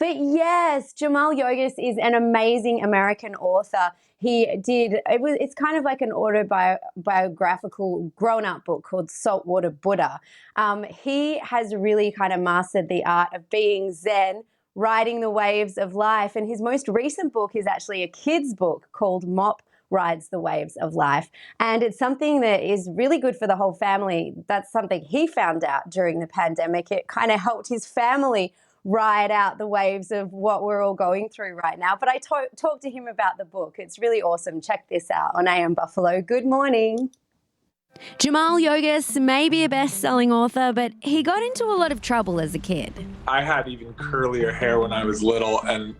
But yes, Jamal Yogas is an amazing American author. It's kind of like an autobiographical grown-up book called Saltwater Buddha. He has really kind of mastered the art of being Zen, riding the waves of life. And his most recent book is actually a kid's book called Mop Rides the Waves of Life. And it's something that is really good for the whole family. That's something he found out during the pandemic. It kind of helped his family ride out the waves of what we're all going through right now. But I talked to him about the book. It's really awesome. Check this out on AM Buffalo. Good morning. Jamal Yogas may be a best-selling author, but he got into a lot of trouble as a kid. I had even curlier hair when I was little, and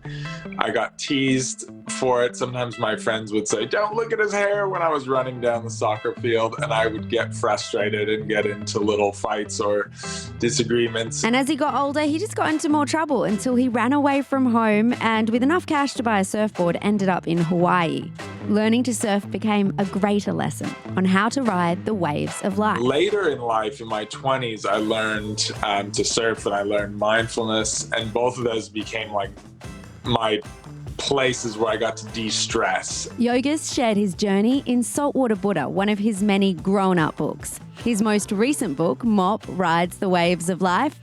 I got teased for it. Sometimes my friends would say, "Don't look at his hair," when I was running down the soccer field, and I would get frustrated and get into little fights or disagreements. And as he got older, he just got into more trouble until he ran away from home and, with enough cash to buy a surfboard, ended up in Hawaii. Learning to surf became a greater lesson on how to ride the waves of life. Later in life, in my 20s, I learned to surf, and I learned mindfulness, and both of those became like my places where I got to de-stress. Yogas shared his journey in Saltwater Buddha, one of his many grown-up books. His most recent book, Mop Rides the Waves of Life,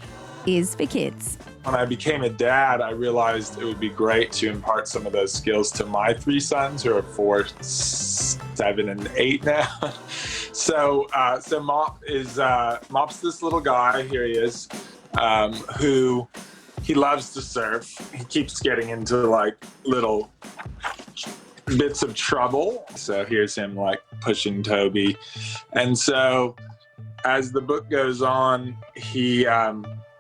is for kids. When I became a dad, I realized it would be great to impart some of those skills to my three sons, who are 4, 7, and 8 now. So Mop's this little guy. Here he is, who he loves to surf. He keeps getting into like little bits of trouble. So here's him like pushing Toby, and so as the book goes on, he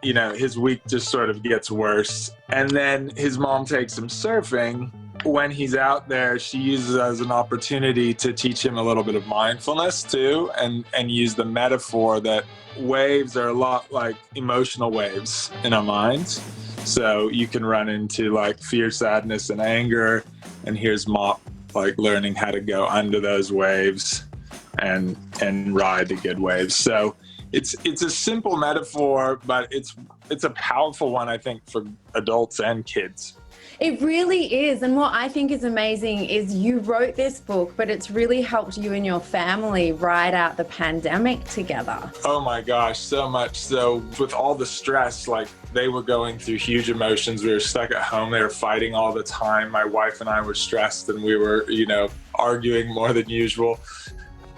his week just sort of gets worse. And then his mom takes him surfing. When he's out there, she uses it as an opportunity to teach him a little bit of mindfulness too, and use the metaphor that waves are a lot like emotional waves in our minds. So you can run into like fear, sadness, and anger. And here's Mop like learning how to go under those waves and ride the good waves. So it's a simple metaphor, but it's a powerful one, I think, for adults and kids. It really is. And what I think is amazing is you wrote this book, but it's really helped you and your family ride out the pandemic together. Oh my gosh, so much. So with all the stress, like they were going through huge emotions. We were stuck at home. They were fighting all the time. My wife and I were stressed, and we were, arguing more than usual.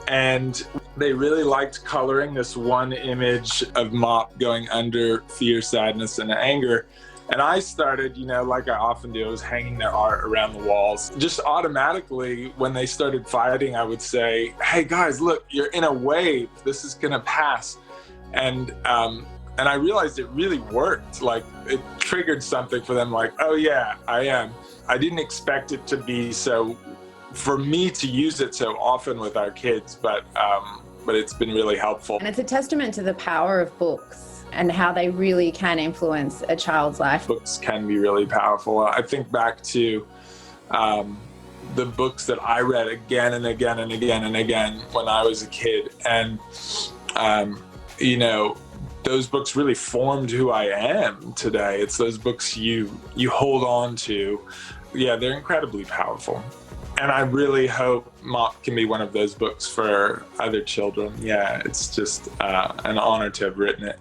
And they really liked coloring this one image of Mop going under fear, sadness, and anger. And I started, like I often do, I was hanging their art around the walls. Just automatically, when they started fighting, I would say, "Hey guys, look, you're in a wave. This is gonna pass." And I realized it really worked. Like it triggered something for them, like, "Oh yeah, I am." I didn't expect it to be for me to use it so often with our kids, but it's been really helpful. And it's a testament to the power of books and how they really can influence a child's life. Books can be really powerful. I think back to the books that I read again and again and again and again when I was a kid. And, those books really formed who I am today. It's those books you hold on to. Yeah, they're incredibly powerful. And I really hope Mop can be one of those books for other children. Yeah, it's just an honor to have written it.